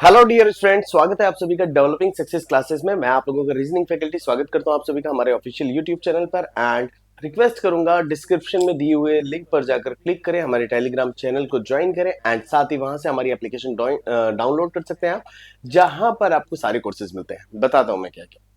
Hello dear student, स्वागत है आप सभी का डेवलपिंग सक्सेस क्लासेस में। मैं आप लोगों का रीजनिंग फैकल्टी स्वागत करता हूं आप सभी का हमारे ऑफिशियल यूट्यूब चैनल पर। एंड रिक्वेस्ट करूंगा डिस्क्रिप्शन में दिए हुए लिंक पर जाकर क्लिक करें, हमारे टेलीग्राम चैनल को ज्वाइन करें एंड साथ ही वहां से हमारी एप्लीकेशन डाउनलोड कर सकते हैं आप, जहां पर आपको सारे कोर्सेज मिलते हैं। बताता हूं मैं क्या क्या।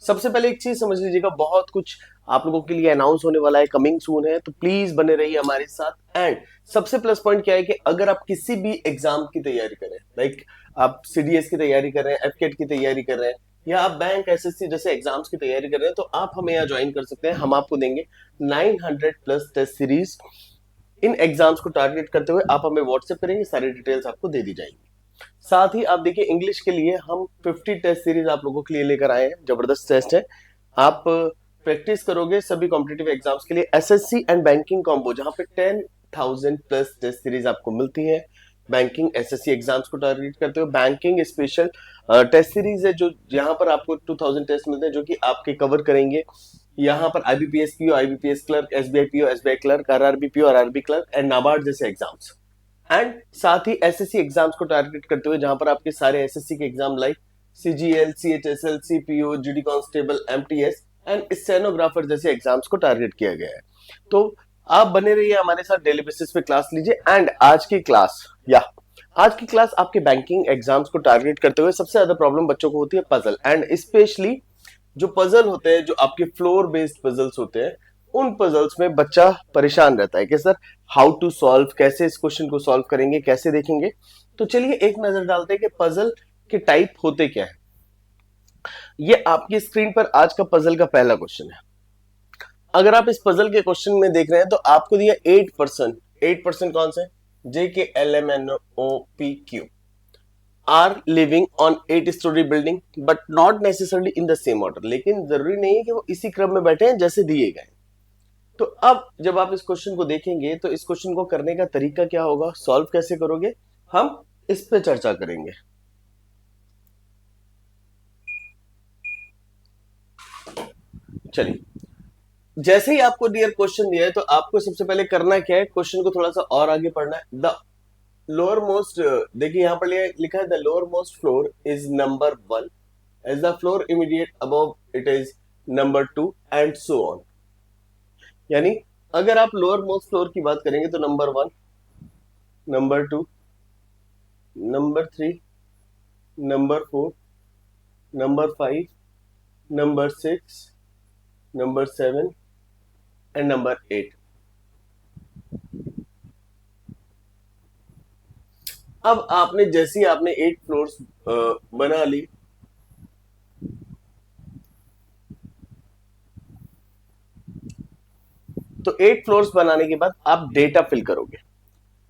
सबसे पहले एक चीज समझ लीजिएगा, बहुत कुछ आप लोगों के लिए अनाउंस होने वाला है, कमिंग सून है, तो प्लीज बने रहिए हमारे साथ। एंड सबसे प्लस पॉइंट क्या है कि अगर आप किसी भी एग्जाम की तैयारी करें, लाइक आप सीडीएस की तैयारी कर रहे हैं, एफकेट की तैयारी कर रहे हैं, या आप बैंक एसएससी जैसे एग्जाम्स की तैयारी कर रहे हैं, तो आप हमें यहाँ ज्वाइन कर सकते हैं। हम आपको देंगे 900 प्लस टेस्ट सीरीज। इन एग्जाम्स को टारगेट करते हुए आप हमें व्हाट्सएप करेंगे, सारी डिटेल्स आपको दे दी जाएंगी। साथ ही आप देखिए, इंग्लिश के लिए हम 50 टेस्ट सीरीज आप लोगों के लिए लेकर आए हैं। जबरदस्त टेस्ट है, आप प्रैक्टिस करोगे सभी कॉम्पिटेटिव एग्जाम्स के लिए। एसएससी एंड बैंकिंग कॉम्बो, जहां पे 10,000 प्लस टेस्ट सीरीज आपको मिलती है बैंकिंग एसएससी एग्जाम्स को टारगेट करते हुए। बैंकिंग स्पेशल टेस्ट सीरीज है, जो यहाँ पर आपको 2000 टेस्ट मिलते हैं, जो कि आपके कवर करेंगे यहाँ पर IBPS PO, IBPS clerk, SBI PO, SBI clerk, RRB PO, RRB clerk and NABARD जैसे एग्जाम्स। एंड साथ ही एसएससी एग्जाम्स को टारगेट करते हुए, जहां पर आपके सारे एसएससी के exam like CGL, CHSL, CPO, GD constable, MTS and stenographer जैसे एग्जाम्स को टारगेट किया गया है। तो आप बने रहिए हमारे साथ, डेली बेसिस पे क्लास लीजिए। एंड आज की क्लास आपके बैंकिंग एग्जाम्स को टारगेट करते हुए सबसे ज्यादा प्रॉब्लम बच्चों को होती है पजल, एंड स्पेशली जो पजल होते हैं, जो आपके फ्लोर बेस्ड पजल्स होते हैं, उन पजल्स में बच्चा परेशान रहता है कि सर हाउ टू सॉल्व, कैसे इस क्वेश्चन को सॉल्व करेंगे, कैसे देखेंगे। तो चलिए एक नजर डालते हैं कि पजल के टाइप होते क्या है। ये आपकी स्क्रीन पर आज का पजल का पहला क्वेश्चन है। अगर आप इस पजल के क्वेश्चन में देख रहे हैं तो आपको दिया 8% कौन से, J K L M N O P Q R living on 8 storey building but not necessarily in the same order. लेकिन जरूरी नहीं है कि वो इसी क्रम में बैठे हैं जैसे दिए गए। तो अब जब आप इस क्वेश्चन को देखेंगे तो इस क्वेश्चन को करने का तरीका क्या होगा, सॉल्व कैसे करोगे, हम इस पे चर्चा करेंगे। चलिए, जैसे ही आपको डियर क्वेश्चन दिया है तो आपको सबसे पहले करना क्या है, क्वेश्चन को थोड़ा सा और आगे पढ़ना है। द लोअर मोस्ट, देखिए यहां पर लिखा है the lower most floor is number 1 as the floor immediate above it is number 2 and so on. यानी अगर आप लोअर मोस्ट फ्लोर की बात करेंगे तो number 1, number 2, number 3, number 4, number 5, number 6, number 7 and number 8। अब आपने जैसे ही आपने 8 फ्लोर्स बना ली, तो 8 फ्लोर्स बनाने के बाद आप डेटा फिल करोगे।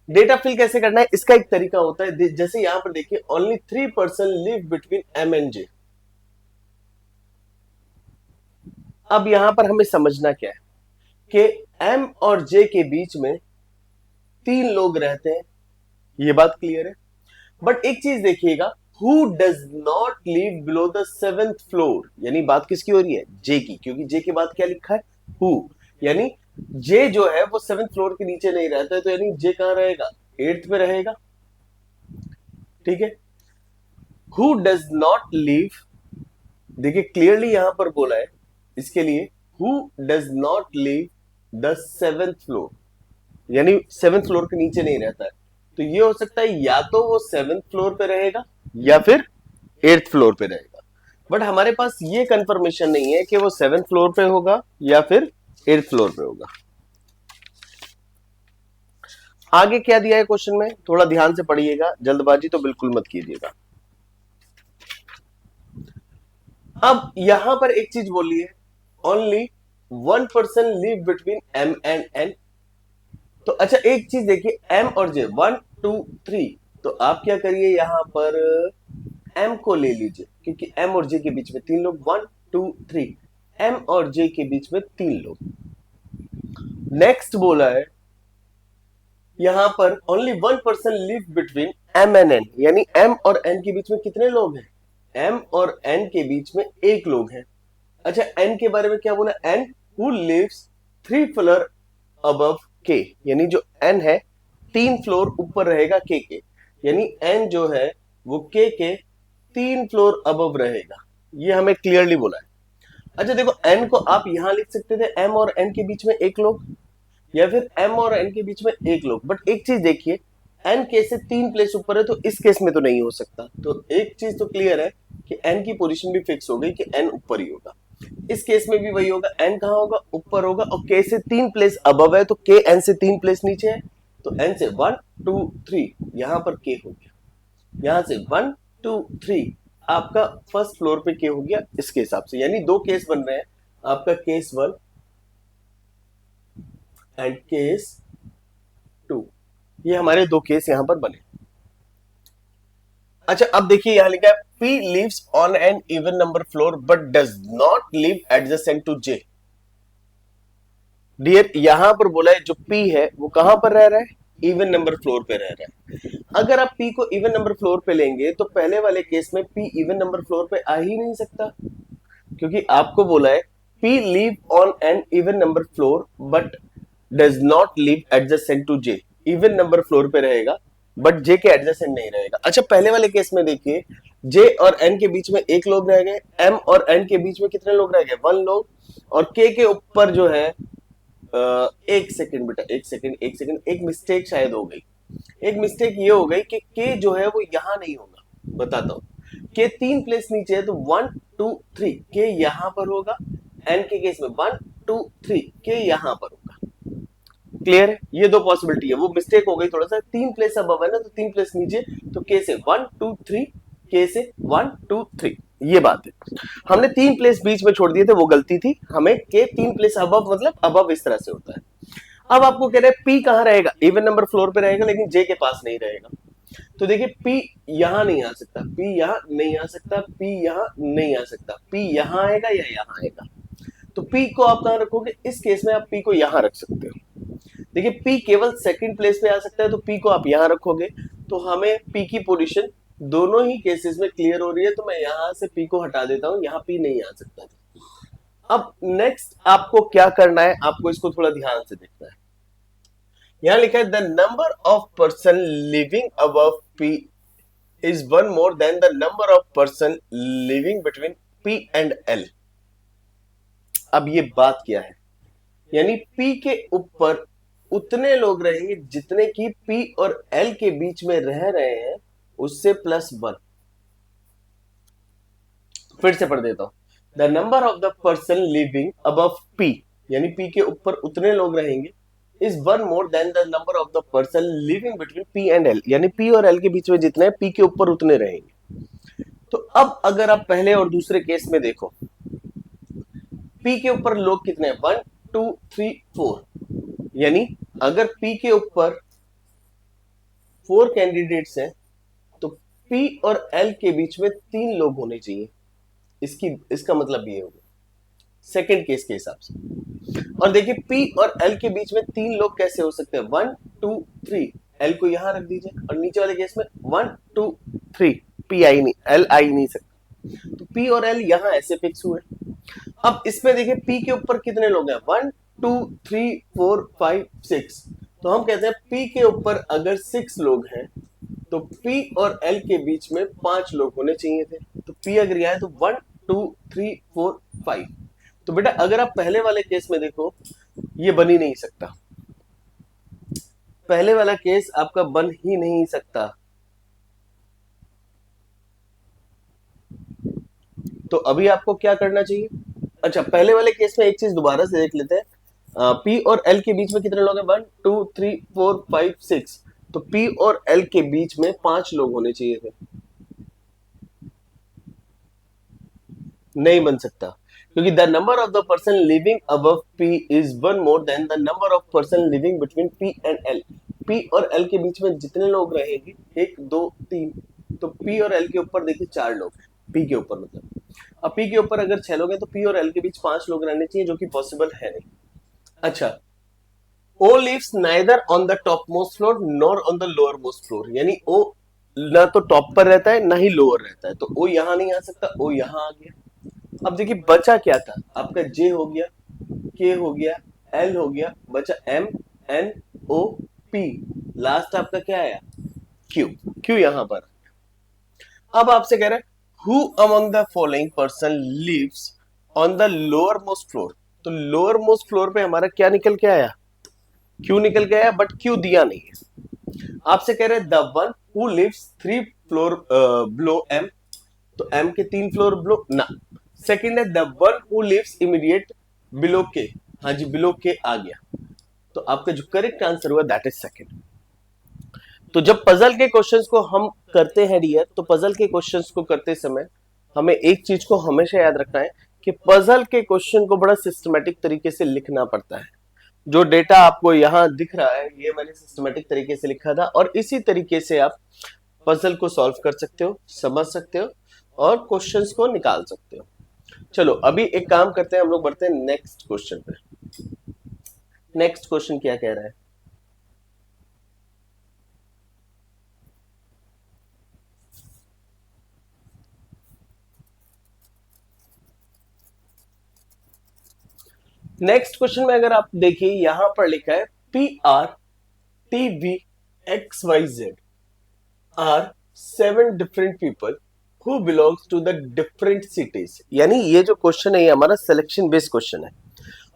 डेटा फिल कैसे करना है, इसका एक तरीका होता है। जैसे यहां पर देखिए, only 3% live between M and J. अब यहां पर हमें समझना क्या है कि एम और जे के बीच में 3 लोग रहते हैं, ये बात क्लियर है। बट एक चीज देखिएगा, who does not live below the 7th floor, यानी बात किसकी हो रही है, जे की, क्योंकि जे के बाद क्या लिखा है, हु। यानी जे जो है वो 7th फ्लोर के नीचे नहीं रहता है, तो यानी जे कहां रहेगा, 8th पे रहेगा। ठीक है, हु डज नॉट लिव, देखिए क्लियरली यहां पर बोला है इसके लिए, who does not live the 7th floor, यानी 7th फ्लोर के नीचे नहीं रहता है। तो ये हो सकता है या तो वो 7th फ्लोर पे रहेगा या फिर 8th फ्लोर पे रहेगा। बट हमारे पास ये कंफर्मेशन नहीं है कि वो 7th फ्लोर पे होगा या फिर 8th फ्लोर पे होगा। आगे क्या दिया है क्वेश्चन में, थोड़ा ध्यान से पढ़िएगा, जल्दबाजी तो बिल्कुल मत कीजिएगा। अब यहां पर एक चीज बोली है, only 1% live between M and N. तो अच्छा एक चीज देखिए, एम और जे 1 2 3, तो आप क्या करिए, यहां पर एम को ले लीजिए, क्योंकि एम और जे के बीच में 3 लोग, 1 2 3, एम और जे के बीच में 3 लोग। नेक्स्ट बोला है यहां पर only 1% live between M and N, यानी एम और एन के बीच में कितने लोग हैं, एम और एन के बीच में एक लोग हैं। अच्छा एन के बारे में क्या बोला, N who lives 3 floor above K, यानी जो एन है 3 फ्लोर ऊपर रहेगा के, यानी एन जो है वो के 3 फ्लोर अबव रहेगा, ये हमें क्लियरली बोला है। अच्छा देखो, एन को आप यहां लिख सकते थे एम और एन के बीच में एक लोग, या फिर एम और एन के बीच में एक लोग, बट एक चीज देखिए, एन के से 3 प्लेस ऊपर है तो इस केस में तो नहीं हो सकता। तो एक चीज तो क्लियर है कि एन की पोजीशन भी फिक्स हो गई कि एन ऊपर ही होगा। इस केस में भी वही होगा, एन कहां होगा, ऊपर होगा, और के से 3 प्लेस अबव है तो के एन से 3 प्लेस नीचे है, तो एन से 1 2 3, यहां पर के हो गया, यहां से 1 2 3 आपका फर्स्ट फ्लोर पे के हो गया इसके हिसाब से। यानी दो केस बन रहे हैं, आपका केस 1 एंड केस 2, ये हमारे दो केस यहां पर बने। अच्छा अब देखिए यहां लिखा है P lives on an even number floor but does not live adjacent to J। Dear यहां पर बोला है जो P है वो कहां पर रह रहा है, इवन नंबर फ्लोर पे रह रहा है। अगर आप P को इवन नंबर फ्लोर पे लेंगे तो पहले वाले केस में P इवन नंबर फ्लोर पे आ ही नहीं सकता, क्योंकि आपको बोला है P live on an even number floor but does not live adjacent to J। Even number floor पे रहेगा बट जे के एडजेसेंट नहीं रहेगा। अच्छा पहले वाले केस में देखिए, जे और एन के बीच में एक लोग रह गए, एम और एन के बीच में कितने लोग रह गए, 1 लोग, और के ऊपर जो है एक सेकंड बेटा, एक सेकंड, एक मिस्टेक शायद हो गई। एक मिस्टेक ये हो गई कि के जो है वो यहां नहीं होगा, बताता हूं। के 3 प्लेस नीचे है तो 1 2 3 के यहां पर होगा, एन के केस में 1 2 3 के यहां पर होगा। क्लियर है, ये दो पॉसिबिलिटी है। वो मिस्टेक हो गई थोड़ा सा, 3 प्लेस अबव है ना तो 3 प्लेस नीचे, तो के से 1 2 3, के से 1 2 3, ये बात है। हमने 3 प्लेस बीच में छोड़ दिए थे, वो गलती थी, हमें के 3 प्लेस अबव मतलब अबव इस तरह से होता है। अब आपको कह रहे हैं पी कहां रहेगा, इवन नंबर फ्लोर पे रहेगा लेकिन जे के पास नहीं रहेगा। तो देखिए पी यहां नहीं आ सकता, पी यहां नहीं आ सकता, पी यहां नहीं आ सकता, पी यहां आएगा या यहां आएगा। तो पी को आप कहां रखोगे, इस केस में आप पी को यहां रख सकते हो। देखिए पी केवल सेकंड प्लेस पे आ सकता है तो पी को आप यहां रखोगे, तो हमें पी की पोजीशन दोनों ही केसेस में क्लियर हो रही है, तो मैं यहां से पी को हटा देता हूं, यहां पी नहीं आ सकता। अब नेक्स्ट आपको क्या करना है, आपको इसको थोड़ा ध्यान से देखना है। यहां लिखा है the number of person living above P is one more than the number of person living between P and L. अब ये बात क्या है, यानी P के ऊपर उतने लोग रहेंगे जितने की P और L के बीच में रह रहे हैं, उससे +1। फिर से पढ़ देता हूं, the number of the person living above P, यानी P के ऊपर उतने लोग रहेंगे, is one more than the number of the person living between P and L, यानी P और L के बीच में जितने P के ऊपर उतने रहेंगे। तो अब अगर आप पहले और दूसरे केस में देखो, P के ऊपर लोग कितने हैं, 1 2 3 4, यानी अगर P के ऊपर 4 कैंडिडेट्स हैं तो P और L के बीच में 3 लोग होने चाहिए। इसका मतलब ये होगा सेकंड केस के हिसाब से। और देखिए P और L के बीच में 3 लोग कैसे हो सकते हैं, 1 2 3, L को यहां रख दीजिए, और नीचे वाले केस में 1 2 3, P आई नहीं, L आई नहीं सकता, तो P और L यहां ऐसे फिक्स हुए। अब इसमें देखिए P के ऊपर कितने लोग हैं, 1 2 3 4 5 6, तो हम कहते हैं P के ऊपर अगर 6 लोग हैं तो P और L के बीच में 5 लोग होने चाहिए थे। तो P अगर यह है तो 1 2 3 4 5। तो बेटा अगर आप पहले वाले केस में देखो, ये बन ही नहीं सकता, पहले वाला केस आपका बन ही नहीं सकता। तो अभी आपको क्या करना चाहिए, अच्छा पहले वाले केस में एक चीज दोबारा से देख लेते हैं, P और L के बीच में कितने लोग हैं, 1 2 3 4 5 6, तो P और L के बीच में 5 लोग होने चाहिए थे, नहीं बन सकता, क्योंकि the number of the person living above P is one more than the number of person living between P and L। P और L के बीच में जितने लोग रहेंगे 1 2 3, तो P और L के ऊपर देखिए 4 लोग हैं, P के ऊपर मतलब, अब P के ऊपर अगर 6 लोग हैं तो P और L के बीच 5 लोग रहने चाहिए, जो कि पॉसिबल है नहीं। अच्छा O lives neither on the topmost floor nor on the lowermost floor, यानी O ना तो टॉप पर रहता है ना ही लोअर रहता है, तो O यहां नहीं आ सकता, O यहां आ गया। अब देखिए बचा क्या था, आपका J हो गया, K हो गया, L हो गया, बचा M N O P, last आपका क्या आया, Q। Q यहां पर, अब आपसे कह रहा है who among the following person lives on the lower most floor. तो लोअर मोस्ट फ्लोर पे हमारा क्या निकल के आया, क्यों निकल के आया, बट क्यों दिया नहीं है। आपसे कह रहे हैं the one who lives 3 floor below M. तो एम के 3 फ्लोर बिलो ना। सेकंड है the one who lives immediate below K. हाँ जी, बिलो के आ गया। तो आपका जो करेक्ट आंसर हुआ दैट इज सेकंड। तो जब पजल के क्वेश्चंस को हम करते हैं डियर, तो पजल के क्वेश्चंस को करते समय हमें एक चीज को हमेशा याद रखना है कि पजल के क्वेश्चन को बड़ा सिस्टमेटिक तरीके से लिखना पड़ता है। जो डेटा आपको यहाँ दिख रहा है ये मैंने सिस्टमेटिक तरीके से लिखा था, और इसी तरीके से आप पजल को सॉल्व कर सकते हो, समझ सकते हो और क्वेश्चंस को निकाल सकते हो। चलो अभी एक काम करते हैं, हम लोग बढ़ते हैं नेक्स्ट क्वेश्चन पे। नेक्स्ट क्वेश्चन क्या कह रहा है। नेक्स्ट क्वेश्चन में अगर आप देखिए यहां पर लिखा है PRTVXYZ are 7 different people who belongs to the different cities. यानी ये जो क्वेश्चन है ये हमारा सिलेक्शन बेस्ड क्वेश्चन है।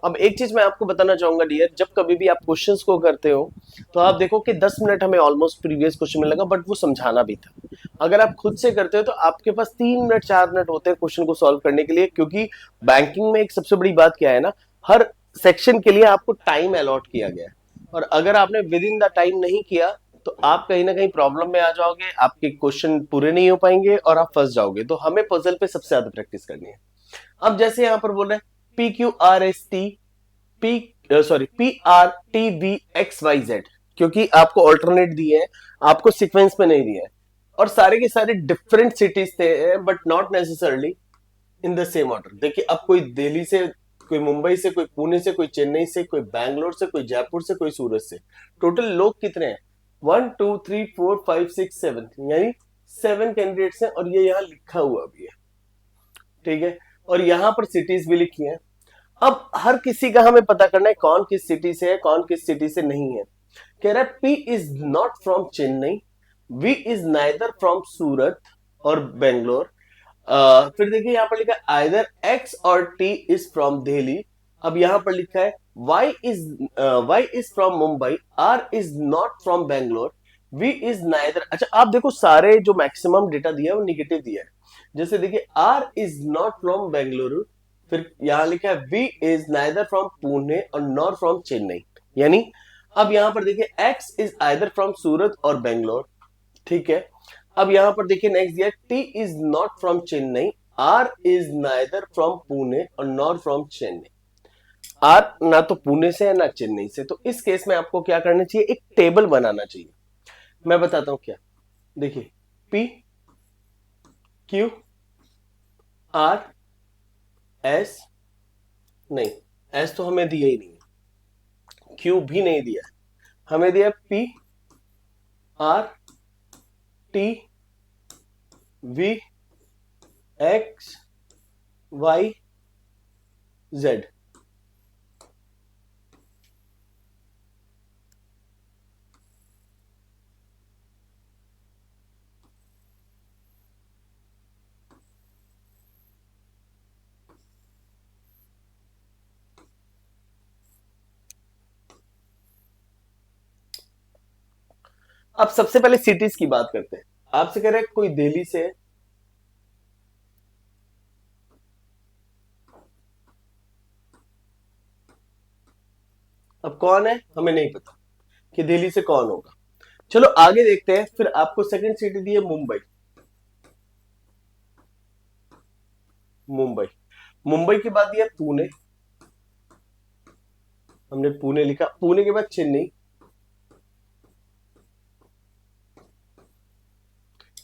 अब एक चीज मैं आपको बताना चाहूंगा डियर, जब कभी भी आप क्वेश्चंस को करते हो तो आप देखो कि 10 मिनट हमें ऑलमोस्ट प्रीवियस क्वेश्चन में लगा, बट वो समझाना भी था। अगर आप खुद से करते हो तो आपके पास 3 मिनट 4 मिनट होते हैं क्वेश्चन को सॉल्व करने के लिए, क्योंकि बैंकिंग में एक सबसे बड़ी बात क्या है ना, हर सेक्शन के लिए आपको टाइम अलॉट किया गया है, और अगर आपने विद इन द टाइम नहीं किया तो आप कहीं ना कहीं प्रॉब्लम में आ जाओगे, आपके क्वेश्चन पूरे नहीं हो पाएंगे और आप फंस जाओगे। तो हमें पजल पे सबसे ज्यादा प्रैक्टिस करनी है। अब जैसे यहां पर बोल रहे हैं PQRST PRTVXYZ, क्योंकि आपको ऑल्टरनेट दिए हैं, आपको सीक्वेंस में नहीं दिया है, और सारे के सारे डिफरेंट सिटीज थे but not necessarily in the same order. देखिए अब कोई दिल्ली से, कोई मुंबई से, कोई पुणे से, कोई चेन्नई से, कोई बैंगलोर से, कोई जयपुर से, कोई सूरत से। टोटल लोग कितने हैं, 1 2 3 4 5 6 7, यानी 7 कैंडिडेट्स हैं, और ये यहाँ लिखा हुआ भी है। ठीक है, और यहाँ पर सिटीज भी लिखी हैं। अब हर किसी का हमें पता करना है कौन किस सिटी से है, कौन किस सिटी से नहीं है। कह रहा है P is not from Chennai, V is neither from Surat और बेंगलोर। फिर देखिए यहां पर लिखा है आइदर एक्स और टी इज फ्रॉम दिल्ली। अब यहां पर लिखा है Y is from Mumbai, R is not from Bangalore, V is neither. अच्छा आप देखो सारे जो मैक्सिमम डेटा दिया है वो निगेटिव दिया है। जैसे देखिए R is not from Bengaluru, फिर यहां लिखा है V is neither from Pune और नॉट फ्रॉम चेन्नई। यानी अब यहां पर देखिए X is either from Surat और बेंगलोर। ठीक है, अब यहां पर देखिए नेक्स्ट दिया T is not from Chennai, R is neither from Pune और नॉट फ्रॉम चेन्नई। आर ना तो पुणे से है ना चेन्नई से। तो इस केस में आपको क्या करना चाहिए, एक टेबल बनाना चाहिए। मैं बताता हूं क्या। देखिए PQR S, नहीं एस तो हमें दिया ही नहीं है, क्यू भी नहीं दिया है, हमें दिया PRTVXYZ। अब सबसे पहले सिटीज की बात करते हैं। आपसे कह रहे हैं कोई दिल्ली से है। अब कौन है हमें नहीं पता कि दिल्ली से कौन होगा। चलो आगे देखते हैं। फिर आपको सेकंड सिटी दी है मुंबई। मुंबई, मुंबई के बाद दिया पुणे, हमने पुणे लिखा। पुणे के बाद चेन्नई,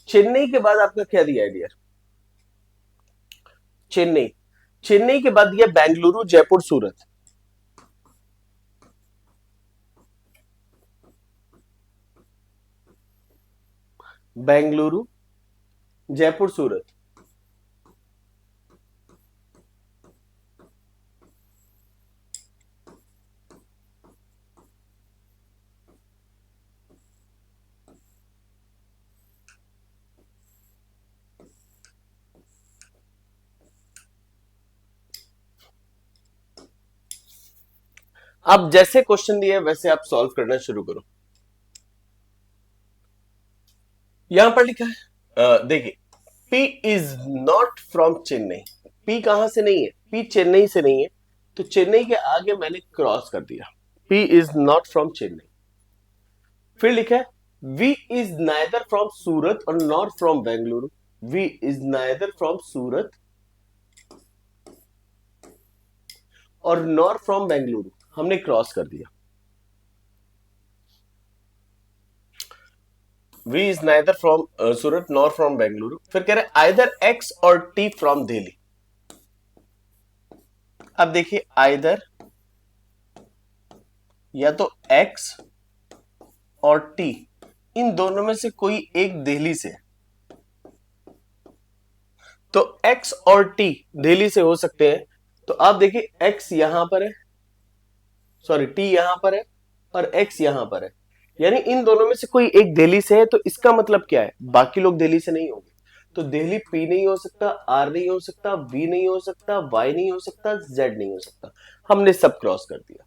चेन्नई के बाद आपका क्या दिया है डियर, चेन्नई। चेन्नई के बाद दिया बेंगलुरु जयपुर सूरत। बेंगलुरु जयपुर सूरत। अब जैसे क्वेश्चन दिए वैसे आप सॉल्व करना शुरू करो। यहां पर लिखा है देखिए, P is not from Chennai. P कहां से नहीं है? P चेन्नई से नहीं है, तो चेन्नई के आगे मैंने क्रॉस कर दिया। P is not from Chennai. फिर लिखा है V is neither from Surat और not from Bengaluru. V is neither from Surat और नॉट फ्रॉम बेंगलुरु, हमने क्रॉस कर दिया। V is neither from Surat nor from Bengaluru. फिर कह रहे either X और T from दिल्ली। अब देखिए either या तो X और T, इन दोनों में से कोई एक दिल्ली से, तो X और T दिल्ली से हो सकते हैं। तो आप देखिए X यहां पर है, सॉरी T यहां पर है और X यहां पर है, यानी इन दोनों में से कोई एक दिल्ली से है। तो इसका मतलब क्या है? बाकी लोग दिल्ली से नहीं होंगे। तो दिल्ली P नहीं हो सकता, R नहीं हो सकता, V नहीं हो सकता, Y नहीं हो सकता, Z नहीं हो सकता। हमने सब क्रॉस कर दिया।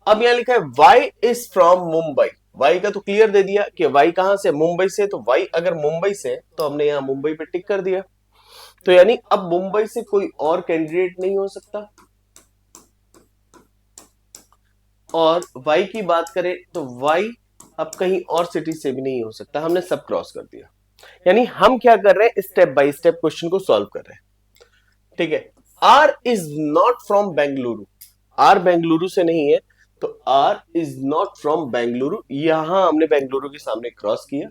अब यहां लिखा है Y is from Mumbai. Y का तो क्लियर दे दिया कि Y कहां से? मुंबई से। तो Y अगर मुंबई से, तो हमने यहां मुंबई पे टिक कर दिया। तो यानी अब मुंबई से कोई और कैंडिडेट नहीं हो सकता। और Y की बात करें तो Y अब कहीं और सिटी से भी नहीं हो सकता। हमने सब क्रॉस कर दिया। यानी हम क्या कर रहे हैं? स्टेप बाय स्टेप क्वेश्चन को सॉल्व कर रहे हैं। ठीक है। R is not from Bengaluru. R Bengaluru से नहीं है, तो R is not from Bengaluru, यहां हमने बेंगलुरु के सामने क्रॉस किया।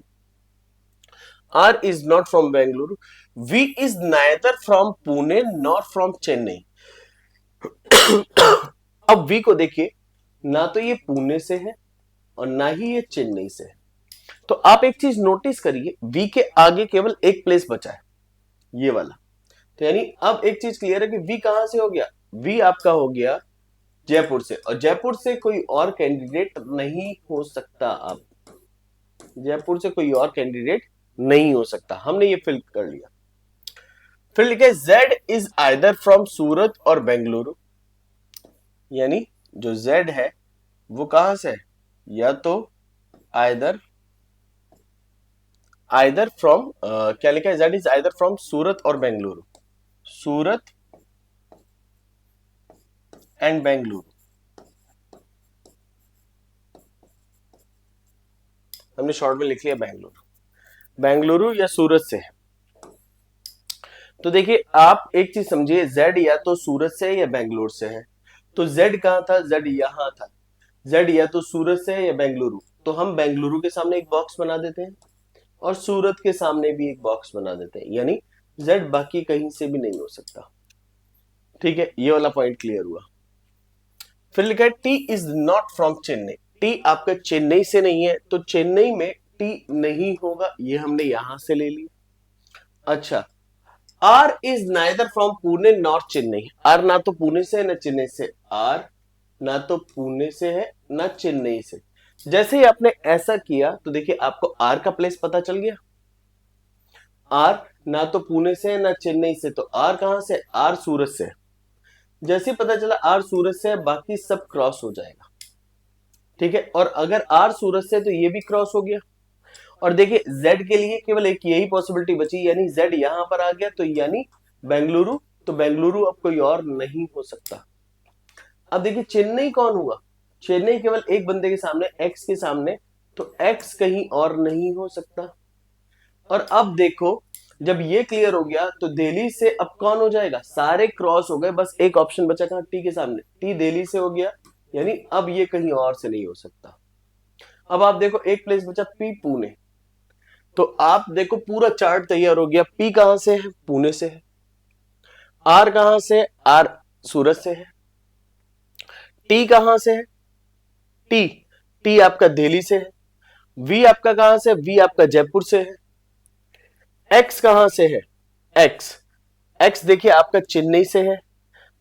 R is not from Bengaluru. V is neither from Pune not from Chennai. अब V को देखिए, ना तो ये पुणे से है और ना ही ये चेन्नई से है। तो आप एक चीज नोटिस करिए, V के आगे केवल एक प्लेस बचा है, ये वाला। तो यानी अब एक चीज क्लियर है कि V कहां से हो गया? V आपका हो गया जयपुर से, और जयपुर से कोई और कैंडिडेट नहीं हो सकता। अब जयपुर से कोई और कैंडिडेट नहीं हो सकता, हमने ये फिल कर लिया। फिर लिखे Z is either from Surat और बेंगलुरु, यानी जो Z है वो कहां से है? या तो आइदर फ्रॉम क्या लिखा है? Z is either from Surat और बेंगलुरु। सूरत एंड बेंगलुरु, हमने शॉर्ट में लिख लिया बेंगलुरु। बेंगलुरु या सूरत से है। तो देखिए आप एक चीज समझिए, Z या तो सूरत से है या बेंगलुरु से है। तो Z कहां था? Z यहां था। Z या तो सूरत से है या बेंगलुरु, तो हम बेंगलुरु के सामने एक बॉक्स बना देते हैं और सूरत के सामने भी एक बॉक्स बना देते हैं, यानी Z बाकी कहीं से भी नहीं हो सकता। ठीक है, ये वाला पॉइंट क्लियर हुआ। फिर लिखा है T is not from Chennai. T आपका चेन्नई से नहीं है, तो चेन्नई में T नहीं होगा, ये हमने यहां से ले लिया। अच्छा, R is neither from Pune nor Chennai. R ना तो पुणे से है ना चेन्नई से। R ना तो पुणे से है ना चेन्नई से। जैसे ही आपने ऐसा किया तो देखिए आपको R का प्लेस पता चल गया। R ना तो पुणे से है ना चेन्नई से, तो R कहां से? R सूरत से। जैसे ही पता चला R सूरत से है, बाकी सब क्रॉस हो जाएगा। ठीक है, और अगर R सूरत से है तो ये भी क्रॉस हो गया। और देखिए Z के लिए केवल एक यही पॉसिबिलिटी बची, यानी Z यहां पर आ गया, तो यानी बेंगलुरु। तो बेंगलुरु अब कोई और नहीं हो सकता। अब देखिए चेन्नई कौन हुआ? चेन्नई केवल एक बंदे के सामने, X के सामने, तो X कहीं और नहीं हो सकता। और अब देखो जब ये क्लियर हो गया तो दिल्ली से अब कौन हो जाएगा? सारे क्रॉस हो गए, बस एक ऑप्शन बचा था T के सामने। T दिल्ली से हो गया, यानी अब ये कहीं और से नहीं हो सकता। अब आप देखो एक प्लेस बचा P पुणे। तो आप देखो पूरा चार्ट तैयार हो गया। P कहां से है? पुणे से है। R कहां से है? R सूरत से है। T कहां से है? T आपका दिल्ली से है। V आपका कहां से? V आपका जयपुर से है। X कहां से है? X देखिए आपका चेन्नई से है।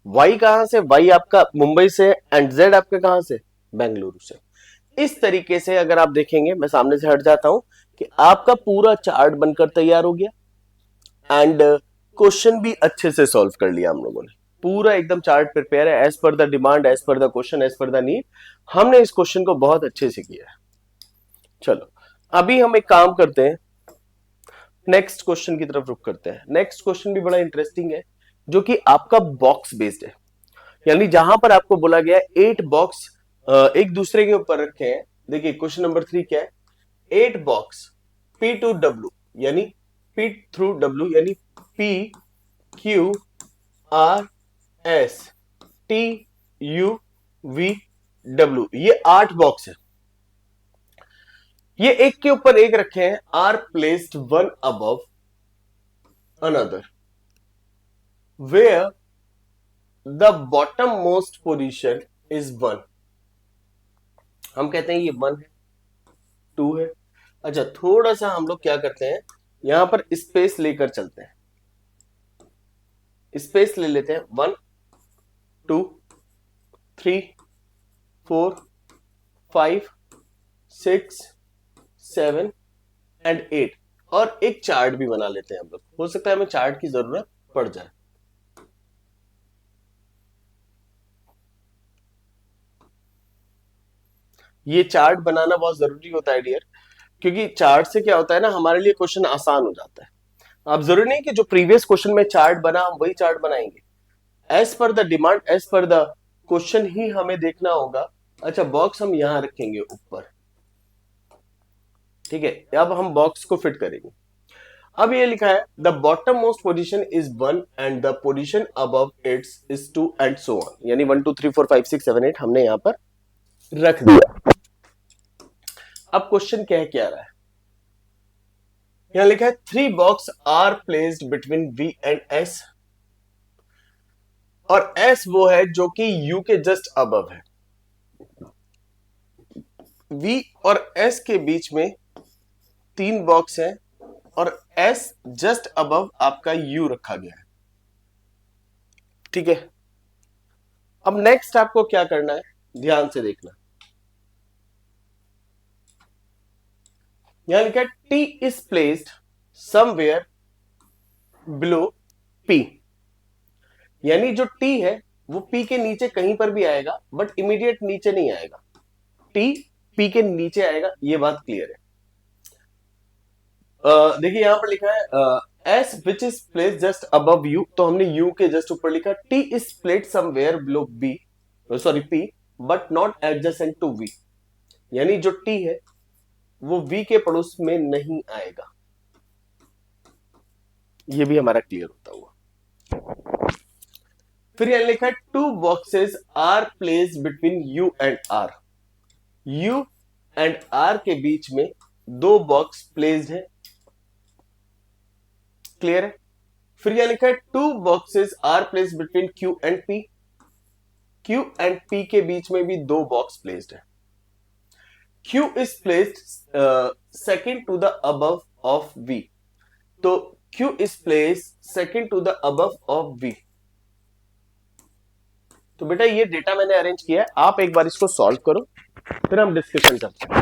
Y कहां से? Y आपका मुंबई से है। एंड Z आपका कहां से? बेंगलुरु से। इस तरीके से अगर आप देखेंगे, मैं सामने से हट जाता हूं, कि आपका पूरा चार्ट बनकर तैयार हो गया एंड क्वेश्चन भी अच्छे से सॉल्व कर लिया हम लोगों ने। पूरा एकदम चार्ट प्रिपेयर है, as per the demand, as per the question, as per the need. हमने इस क्वेश्चन को बहुत अच्छे से किया है। चलो अभी हम एक काम करते हैं, नेक्स्ट क्वेश्चन की तरफ रुक करते हैं। नेक्स्ट क्वेश्चन भी बड़ा इंटरेस्टिंग है, जो कि आपका बॉक्स बेस्ड है। यानी जहां पर आपको बोला गया है 8 बॉक्स एक दूसरे के ऊपर रखे हैं। देखिए क्वेश्चन नंबर 3 क्या है, 8 बॉक्स P टू W, यानी P थ्रू W, यानी P Q R S T U V W, ये 8 बॉक्स है। ये एक के ऊपर एक रखे हैं, are placed one above another, where the bottom most position is 1। हम कहते हैं ये 1 है, 2 है। अच्छा थोड़ा सा हम लोग क्या करते हैं, यहां पर स्पेस लेकर चलते हैं, स्पेस ले लेते हैं। 1 2 3 4 5 6 7 एंड 8, और एक चार्ट भी बना लेते हैं हम लोग। हो सकता है हमें चार्ट की जरूरत पड़ जाए। ये चार्ट बनाना बहुत जरूरी होता है डियर, क्योंकि चार्ट से क्या होता है ना, हमारे लिए क्वेश्चन आसान हो जाता है। अब जरूरी नहीं कि जो प्रीवियस क्वेश्चन में चार्ट बना हम वही चार्ट बनाएंगे, as per the demand, as per the question ही हमें देखना होगा। अच्छा बॉक्स हम यहां रखेंगे ऊपर, ठीक है। अब हम बॉक्स को फिट करेंगे। अब ये लिखा है the bottom most position is 1 and the position above it's is 2 and so on, यानी 1 2 3 4 5 6 7 8 हमने यहां पर रख दिया। अब क्वेश्चन क्या रहा है, यहां लिखा है 3 box are placed between V and S, और S वो है जो कि U के जस्ट अबव है। V और S के बीच में 3 बॉक्स है, और S जस्ट अबव आपका U रखा गया है, ठीक है। अब नेक्स्ट आपको क्या करना है, ध्यान से देखना। यहां लिखा है T is placed somewhere below P, यानी जो T है वो P के नीचे कहीं पर भी आएगा, बट इमीडिएट नीचे नहीं आएगा। T P के नीचे आएगा, ये बात क्लियर है। देखिए यहां पर लिखा है S which is place just above U, तो हमने U के जस्ट ऊपर लिखा। T is placed somewhere below B, sorry P, but not adjacent to V, यानी जो T है वो V के पड़ोस में नहीं आएगा। ये भी हमारा क्लियर होता हुआ। फिर यहां लिखा है 2 boxes are place between U and R, U and R के बीच में 2 बॉक्स प्लेस्ड है, क्लियर है। फिर यहां लिखा है 2 boxes are place between Q and P, Q and P के बीच में भी 2 बॉक्स प्लेस्ड है। Q is placed second to the above of V, तो Q is placed second to the above of V। तो बेटा ये डेटा मैंने अरेंज किया है, आप एक बार इसको सॉल्व करो, फिर हम डिस्कशन करते हैं।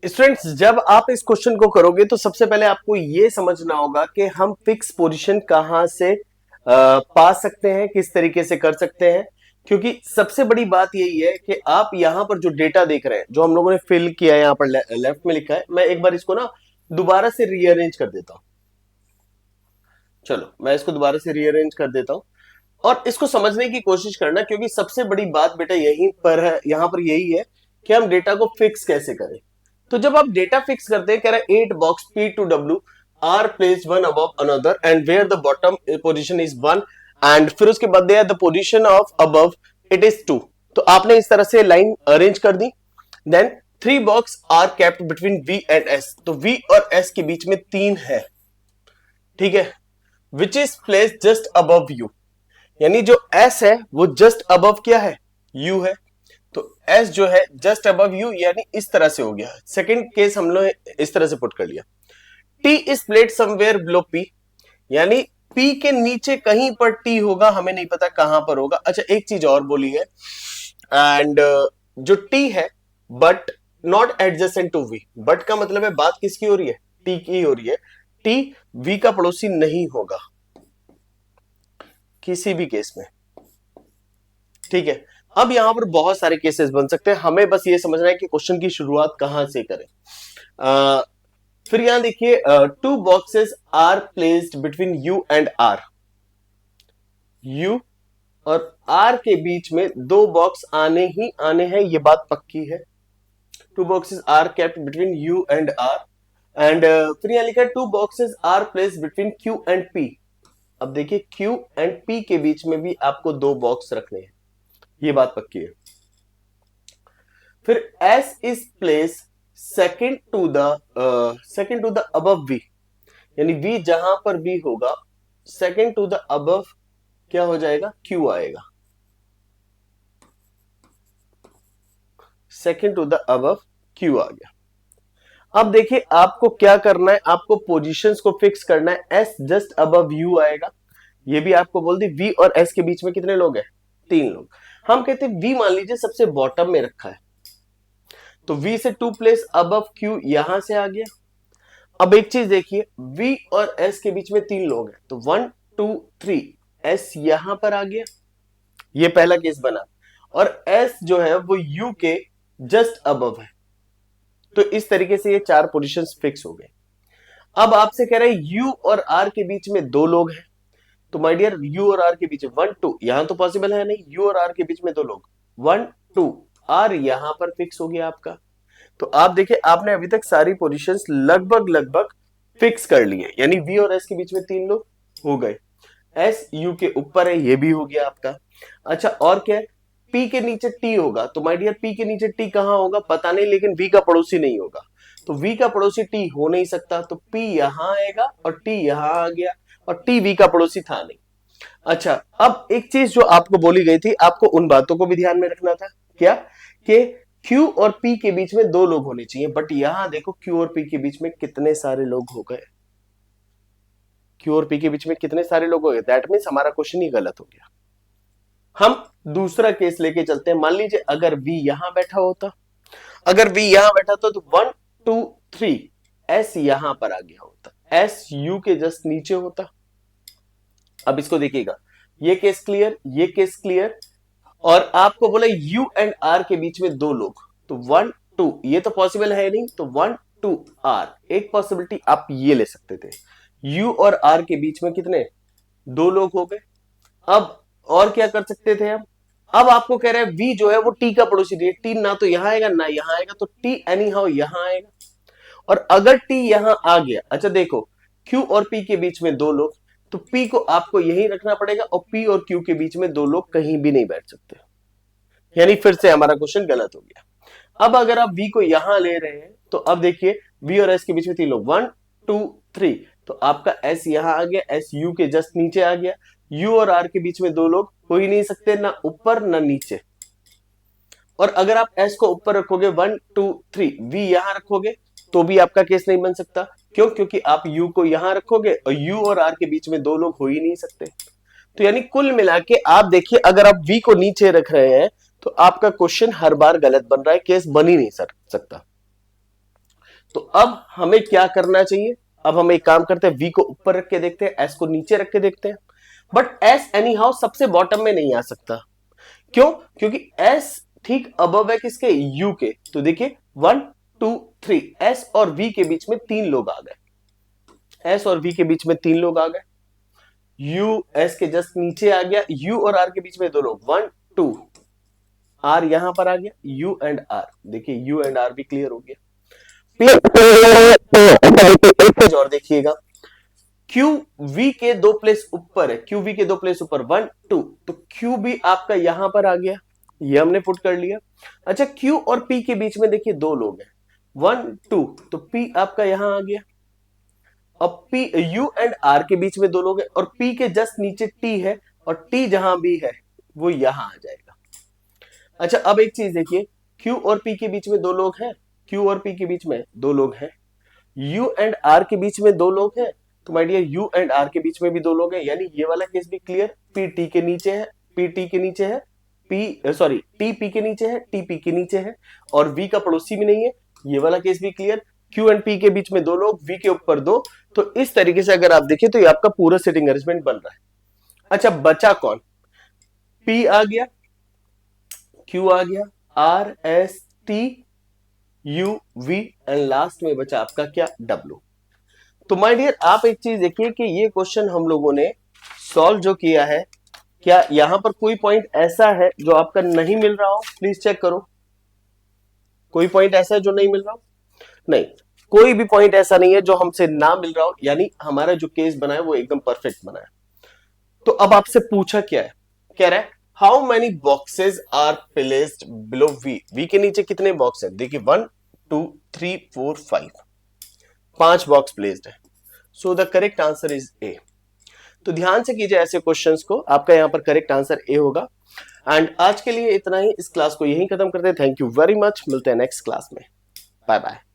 स्टूडेंट्स, जब आप इस क्वेश्चन को करोगे तो सबसे पहले आपको ये समझना होगा कि हम फिक्स पोजीशन कहां से पा सकते हैं, किस तरीके से कर सकते हैं। क्योंकि सबसे बड़ी बात यही है कि आप यहां पर जो डेटा देख रहे हैं, जो हम लोगों ने फिल किया है, यहां पर लेफ्ट में लिखा है, मैं एक बार इसको ना दोबारा से रीअरेंज कर देता हूं। चलो मैं इसको दोबारा से रीअरेंज कर देता हूं और इसको समझने की कोशिश करना, क्योंकि सबसे बड़ी बात बेटा यहीं पर है, यहां पर यही है कि हम डेटा को फिक्स कैसे करें। तो जब आप डेटा फिक्स करते हैं, कह रहा है 8 box P to W are placed one above another and where the bottom position is 1 and फिर उसके बाद the position of above it is 2। तो आपने इस तरह से लाइन अरेंज कर दी। Then 3 box are kept between V and S। तो V और S के बीच में 3 है, ठीक है, which is placed just above U। यानी जो S है वो जस्ट अबव क्या है, U है। तो S जो है जस्ट अबव U, यानी इस तरह से हो गया। सेकंड केस हम लोग इस तरह से पुट कर लिया, T is plate somewhere below P, यानी P के नीचे कहीं पर T होगा, हमें नहीं पता कहां पर होगा। अच्छा एक चीज और बोली है, एंड जो T है but not adjacent to V। But का मतलब है बात किसकी हो रही है, T की हो रही है। T V का पड़ोसी नहीं होगा किसी भी केस में, ठीक है। अब यहां पर बहुत सारे केसेस बन सकते हैं, हमें बस ये समझना है कि क्वेश्चन की शुरुआत कहां से करें। फिर यहां देखिए 2 boxes are placed between U and R। U और R के बीच में 2 बॉक्स आने ही आने हैं, ये बात पक्की है। 2 boxes are kept between U and R and फिर यहां लिखा है 2 boxes are placed between Q and P। अब देखिए Q एंड P के बीच में भी आपको 2 बॉक्स रखने हैं, ये बात पक्की है। फिर S is place second to the above V, यानी V जहां पर भी होगा सेकेंड टू द अबव क्या हो जाएगा, Q आएगा। Second to the above Q आ गया। अब देखिए आपको क्या करना है, आपको पोजीशंस को फिक्स करना है। S जस्ट अबव U आएगा, ये भी आपको बोल दी। V और S के बीच में कितने लोग हैं, 3 लोग। हम कहते हैं V मान लीजिए सबसे बॉटम में रखा है, तो V से 2 प्लेस अबव Q यहां से आ गया। अब एक चीज देखिए, V और S के बीच में 3 लोग हैं, तो 1 2 3 S यहां पर आ गया, ये पहला केस बना। और S जो है वो U के जस्ट अबव है, तो इस तरीके से ये 4 पोजीशंस फिक्स हो गए। अब आपसे कह रहे हैं U और R के बीच में 2 लोग हैं, तो माय डियर U और R के बीच में 1 2, यहां तो पॉसिबल है नहीं, U और R के बीच में 2 लोग, 1 2 R यहां पर फिक्स हो गया आपका। तो आप देखिए आपने अभी तक सारी पोजीशंस लगभग लगभग फिक्स कर ली है, यानी V और S के बीच में 3 लोग हो गए। S U के ऊपर है, ये भी हो गया आपका। अच्छा और क्या है, P के नीचे T होगा, तो माय डियर P के नीचे T कहां होगा पता नहीं, लेकिन V का पड़ोसी नहीं होगा, तो V का पड़ोसी T हो नहीं सकता, तो P यहां आएगा और T यहां आ गया, और T V का पड़ोसी था नहीं। अच्छा अब एक चीज जो आपको बोली गई थी, आपको उन बातों को भी ध्यान में रखना था, क्या कि Q और P के बीच में 2 लोग होने चाहिए, बट यहां देखो Q और P के बीच में कितने सारे लोग हो गए। Q और P के बीच में कितने सारे लोग हो गए, दैट मीन्स हमारा क्वेश्चन ही गलत हो गया। हम दूसरा केस लेके चलते हैं। मान लीजिए अगर V यहां बैठा होता, अगर V यहां बैठा तो 1 2 3 S यहां पर आ गया होता, S U के जस्ट नीचे होता। अब इसको देखिएगा, ये केस क्लियर, ये केस क्लियर, और आपको बोला U एंड R के बीच में 2 लोग, तो 1 2, ये तो पॉसिबल है नहीं, तो 1 2 R। एक पॉसिबिलिटी आप ये ले सकते थे, U और R के बीच में कितने 2 लोग हो गए। अब और क्या कर सकते थे हम, अब आपको कह रहे हैं V जो है वो T का पड़ोसी नहीं है, T ना तो यहां आएगा ना यहां आएगा, तो T एनी हाउ यहां आएगा। और अगर T यहां आ गया, अच्छा देखो Q और P के बीच में 2 लोग, तो P को आपको यहीं रखना पड़ेगा, और P और Q के बीच में 2 लोग कहीं भी नहीं बैठ सकते, यानी फिर से हमारा क्वेश्चन गलत हो गया। अब अगर आप V को यहां ले रहे हैं, तो अब देखिए V और S के बीच में 3 लोग, 1 2 3, तो आपका S यहां आ गया, S U के जस्ट नीचे आ गया। U और R के बीच में 2 लोग हो ही नहीं सकते, ना ऊपर ना नीचे। और अगर आप S को ऊपर रखोगे 1 2 3, V यहां रखोगे तो भी आपका केस नहीं बन सकता, क्यों, क्योंकि आप U को यहां रखोगे और U और R के बीच में 2 लोग हो ही नहीं सकते। तो यानी कुल मिला के आप देखिए, अगर आप V को नीचे रख रहे हैं तो आपका क्वेश्चन हर बार गलत बन रहा है, केस बन ही नहीं सकता। तो अब हमें क्या करना चाहिए, अब हम एक काम करते हैं, V को ऊपर रख के देखते हैं, S को नीचे रख के देखते हैं। बट S एनी हाउ सबसे बॉटम में नहीं आ सकता। क्यों? क्योंकि S ठीक अबव है किसके, U के। तो देखिए 1 2 3, S और V के बीच में 3 लोग आ गए। S और V के बीच में 3 लोग आ गए। U S के जस्ट नीचे आ गया। U और R के बीच में 2 लोग, 1 2, R यहां पर आ गया, U एंड R। देखिए U एंड R भी क्लियर हो गया। एक पेज और देखिएगा, क्यू वी के 2 प्लेस ऊपर है, क्यू वी के 2 प्लेस ऊपर 1 2, तो क्यू भी आपका यहां पर आ गया, ये हमने पुट कर लिया। अच्छा क्यू और पी के बीच में देखिए 2 लोग हैं, 1 2, तो पी आपका यहां आ गया। अब पी यू एंड आर के बीच में 2 लोग हैं और पी के जस्ट नीचे टी है और टी जहां भी है वो यहां आ जाएगा। अच्छा अब एक चीज देखिए, क्यू और पी के बीच में 2 लोग हैं, क्यू और पी के बीच में 2 लोग हैं, यू एंड आर के बीच में 2 लोग हैं, तो my dear U and R के बीच में भी 2 लोग हैं, यानी ये वाला केस भी क्लियर। पी टी के नीचे है, पी टी के नीचे है, टी पी के नीचे है, टी पी के नीचे है, और वी का पड़ोसी भी नहीं है, ये वाला केस भी क्लियर। क्यू एंड पी के बीच में 2 लोग, वी के ऊपर 2, तो इस तरीके से अगर आप देखें तो ये आपका पूरा सिटिंग अरेंजमेंट बन रहा है। अच्छा बचा कौन, पी आ गया, क्यू आ गया, R S T U V, and last में बचा आपका क्या, डब्ल्यू। तो माय डियर आप एक चीज देखिए कि ये क्वेश्चन हम लोगों ने सॉल्व जो किया है, क्या यहां पर कोई पॉइंट ऐसा है जो आपका नहीं मिल रहा हो, प्लीज चेक करो। कोई पॉइंट ऐसा है जो नहीं मिल रहा हो? नहीं, कोई भी पॉइंट ऐसा नहीं है जो हमसे ना मिल रहा हो, यानी हमारा जो केस बना है वो एकदम परफेक्ट बना है। तो अब आपसे पूछा क्या है, कह रहा है how many boxes are placed below V, V के नीचे कितने बॉक्स है, देखिए 1 2 3 4 5, 5 बॉक्स प्लेस्ड है। So the correct answer is a. तो ध्यान से कीजिए ऐसे क्वेश्चंस को, आपका यहां पर करेक्ट आंसर ए होगा। एंड आज के लिए इतना ही, इस क्लास को यहीं खत्म करते हैं। थैंक यू वेरी मच, मिलते हैं नेक्स्ट क्लास में, बाय बाय।